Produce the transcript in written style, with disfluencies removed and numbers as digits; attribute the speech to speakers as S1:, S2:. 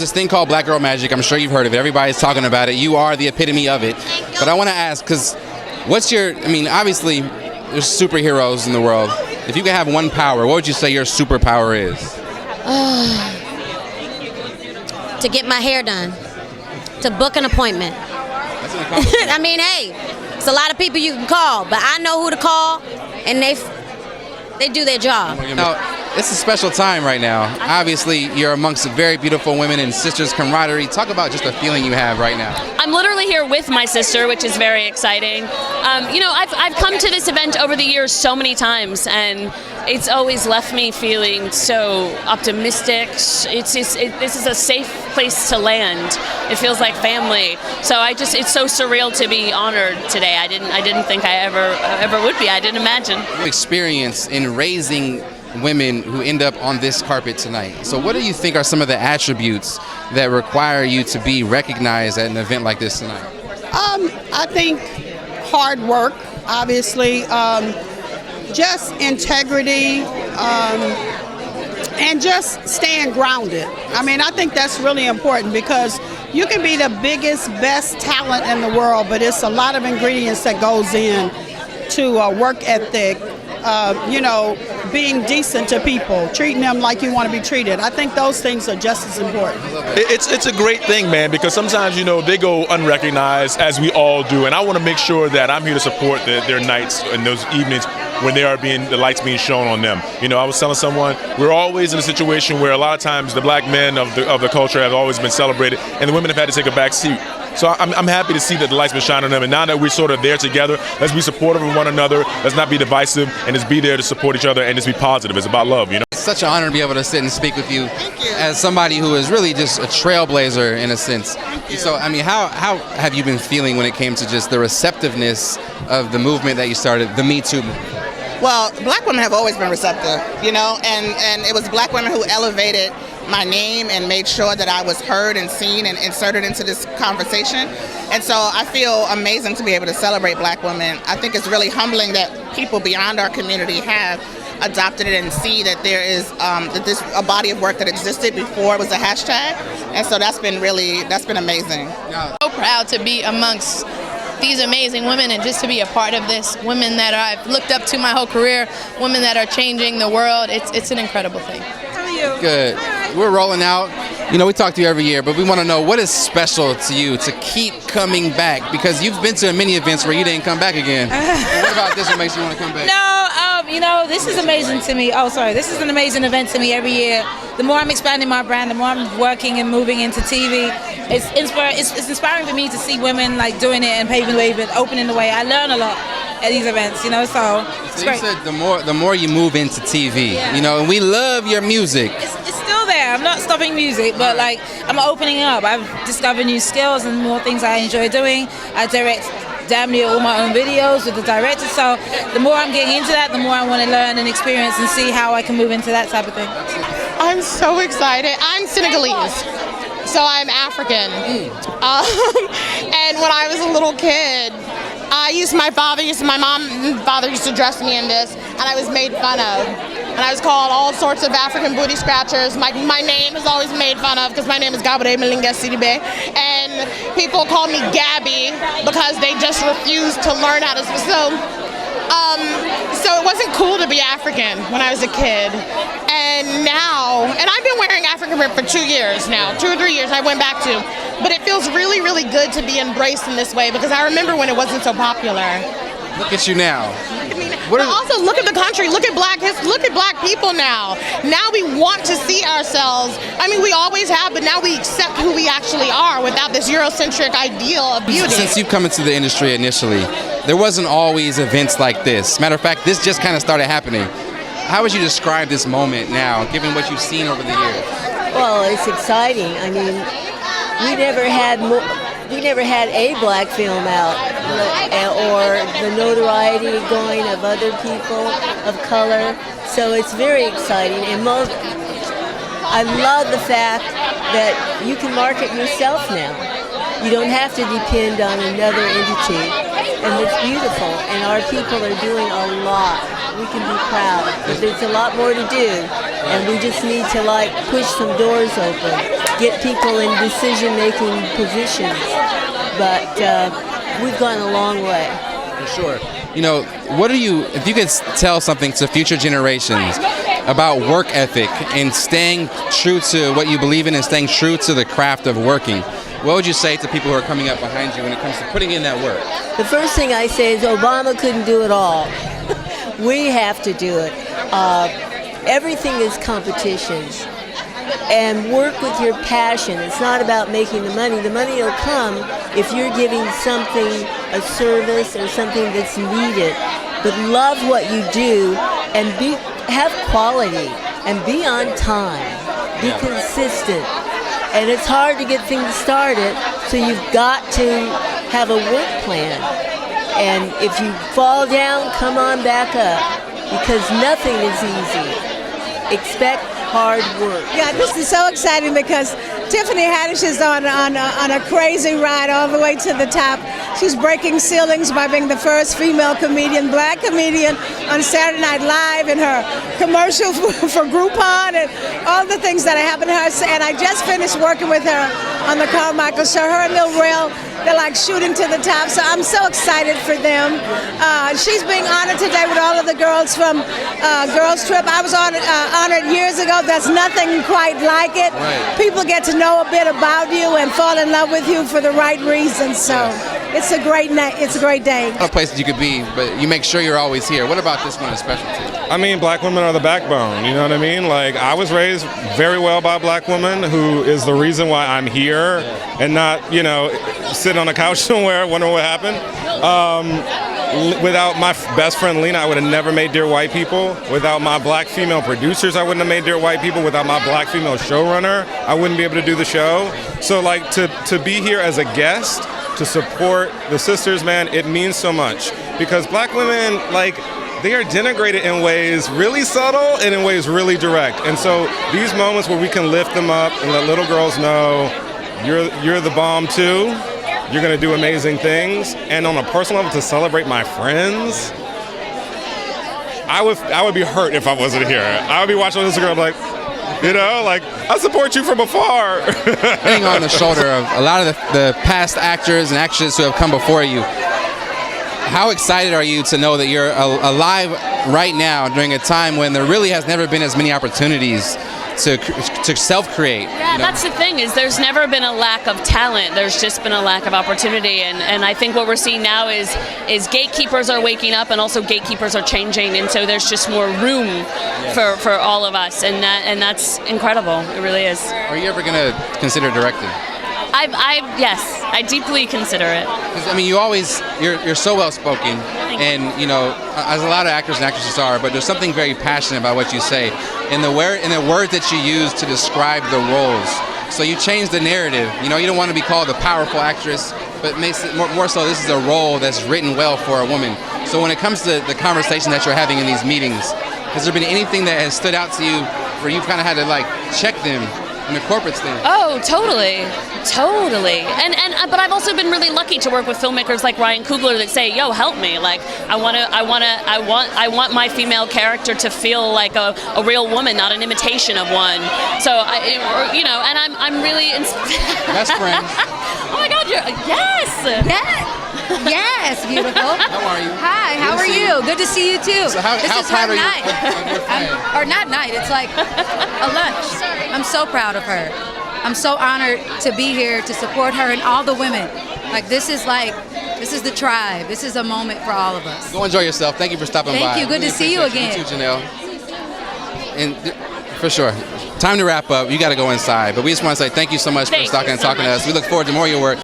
S1: this thing called Black Girl Magic. I'm sure you've heard of it. Everybody's talking about it. You are the epitome of it. But I want to ask, because obviously, there's superheroes in the world. If you could have one power, what would you say your superpower is?
S2: To get my hair done. To book an appointment.
S1: That's an accomplishment.
S2: I mean, hey, it's a lot of people you can call, but I know who to call, and they do their job.
S1: Now, it's a special time right now. Obviously, you're amongst very beautiful women and sisters camaraderie. Talk about just the feeling you have right now.
S3: I'm literally here with my sister, which is very exciting. I've come to this event over the years so many times, and it's always left me feeling so optimistic. This is a safe place to land. It feels like family. So it's so surreal to be honored today. I didn't think I ever would be. I didn't imagine.
S1: Experience in raising women who end up on this carpet tonight. So what do you think are some of the attributes that require you to be recognized at an event like this tonight?
S4: I think hard work, obviously, just integrity, and just staying grounded. I mean, I think that's really important because you can be the biggest, best talent in the world, but it's a lot of ingredients that goes in to work ethic, being decent to people, treating them like you want to be treated. I think those things are just as important.
S5: It's a great thing, man, because sometimes, they go unrecognized, as we all do, and I want to make sure that I'm here to support their nights and those evenings when the lights being shown on them. I was telling someone, we're always in a situation where a lot of times the black men of the culture have always been celebrated, and the women have had to take a back seat. So I'm happy to see that the light's been shining on them, and now that we're sort of there together, let's be supportive of one another, let's not be divisive, and just be there to support each other and just be positive. It's about love,
S1: It's such an honor to be able to sit and speak with you. Thank you. As somebody who is really just a trailblazer in a sense. Thank you. So, how have you been feeling when it came to just the receptiveness of the movement that you started, the Me Too movement?
S6: Well, black women have always been receptive, and it was black women who elevated my name and made sure that I was heard and seen and inserted into this conversation. And so I feel amazing to be able to celebrate black women. I think it's really humbling that people beyond our community have adopted it and see that there is a body of work that existed before it was a hashtag. And so that's been amazing.
S7: So proud to be amongst these amazing women and just to be a part of this. Women that I've looked up to my whole career, women that are changing the world. It's an incredible thing.
S4: How are you?
S1: Good. We're rolling out. We talk to you every year, but we want to know what is special to you to keep coming back, because you've been to many events where you didn't come back again. What about this one makes you want to come back?
S8: This is amazing to me. This is an amazing event to me every year. The more I'm expanding my brand, the more I'm working and moving into TV. It's inspiring for me to see women doing it and paving the way, but opening the way. I learn a lot at these events, so it's great.
S1: You said the more you move into TV, and we love your music.
S8: It's still there. I'm not stopping music, but I'm opening up. I've discovered new skills and more things I enjoy doing. I direct damn near all my own videos with the director, so the more I'm getting into that, the more I want to learn and experience and see how I can move into that type of thing.
S9: I'm so excited. I'm Senegalese, so I'm African. And when I was a little kid, my father used to dress me in this, and I was made fun of. And I was called all sorts of African booty scratchers. My name is always made fun of because my name is Gabare Malinga Sidibe. And people call me Gabby because they just refuse to learn how to speak. So it wasn't cool to be African when I was a kid. And I've been wearing African print for 2 years now, 2 or 3 years I went back to. But it feels really, really good to be embraced in this way because I remember when it wasn't so popular.
S1: Look at you now.
S9: But also look at the country, look at black people now. Now we want to see ourselves. We always have, but now we accept who we actually are without this Eurocentric ideal of beauty.
S1: Since you've come into the industry initially, there wasn't always events like this. Matter of fact, this just kind of started happening. How would you describe this moment now, given what you've seen over the years?
S10: Well, it's exciting. We never had a black film out, or the notoriety going of other people of color. So it's very exciting, and I love the fact that you can market yourself now. You don't have to depend on another entity and it's beautiful. And our people are doing a lot. We can be proud, but there's a lot more to do, and we just need to push some doors open, get people in decision-making positions. But we've gone a long way.
S1: For sure. If you could tell something to future generations about work ethic and staying true to what you believe in and staying true to the craft of working, what would you say to people who are coming up behind you when it comes to putting in that work?
S10: The first thing I say is Obama couldn't do it all. We have to do it. Everything is competition. And work with your passion. It's not about making the money. The money will come if you're giving something, a service or something that's needed. But love what you do and have quality and be on time. Be consistent. And it's hard to get things started, so you've got to have a work plan. And if you fall down, come on back up, because nothing is easy. Expect hard work.
S11: Yeah, this is so exciting because Tiffany Haddish is on a crazy ride all the way to the top. She's breaking ceilings by being the first female comedian, black comedian on Saturday Night Live, and her commercial for Groupon and all the things that happened to her. And I just finished working with her on the Carmichael Show. Her and Lil Rel, they're shooting to the top. So I'm so excited for them. She's being honored today with all of the girls from Girls Trip. I was honored years ago. There's nothing quite like it.
S1: Right.
S11: People get to know a bit about you and fall in love with you for the right reasons. So it's a great night. It's a great day.
S1: A lot of places you could be, but you make sure you're always here. What about this one is special to you?
S12: I mean, black women are the backbone, you know what I mean? I was raised very well by a black woman who is the reason why I'm here and not, sitting on a couch somewhere wondering what happened. Without my best friend Lena, I would have never made Dear White People. Without my black female producers, I wouldn't have made Dear White People. Without my black female showrunner, I wouldn't be able to do the show. So to be here as a guest, to support the sisters, man, it means so much. Because black women, they are denigrated in ways really subtle and in ways really direct. And so these moments where we can lift them up and let little girls know you're the bomb too, you're gonna do amazing things, and on a personal level to celebrate my friends, I would be hurt if I wasn't here. I would be watching this girl I support you from afar.
S1: Hanging on the shoulder of a lot of the past actors and actresses who have come before you. How excited are you to know that you're alive right now during a time when there really has never been as many opportunities to self-create?
S3: Yeah, that's the thing, is there's never been a lack of talent. There's just been a lack of opportunity. And I think what we're seeing now is gatekeepers are waking up, and also gatekeepers are changing. And so there's just more room for all of us. And that's incredible. It really is.
S1: Are you ever going to consider directing?
S3: Yes, I deeply consider it.
S1: I mean, you're so well spoken, and as a lot of actors and actresses are, but there's something very passionate about what you say, and the words that you use to describe the roles. So you change the narrative. You don't want to be called a powerful actress, but makes it more so this is a role that's written well for a woman. So when it comes to the conversation that you're having in these meetings, has there been anything that has stood out to you where you've kind of had to check them in the corporate stand?
S3: Oh, totally. But I've also been really lucky to work with filmmakers like Ryan Coogler that say, "Yo, help me! I want my female character to feel like a real woman, not an imitation of one." So and I'm really
S1: best friends.
S3: Oh my God!
S13: Yes, beautiful.
S1: How are you?
S13: Hi, how are you? Good to see you too.
S1: So how proud are you
S13: night. Or not night, it's like a lunch. I'm so proud of her. I'm so honored to be here to support her and all the women. This is the tribe. This is a moment for all of us.
S1: Go enjoy yourself. Thank you for stopping by.
S13: Thank you. Good to see you again.
S1: You too, Janelle. And for sure, time to wrap up. You got to go inside. But we just want to say thank you so much for talking to us. We look forward to more of your work.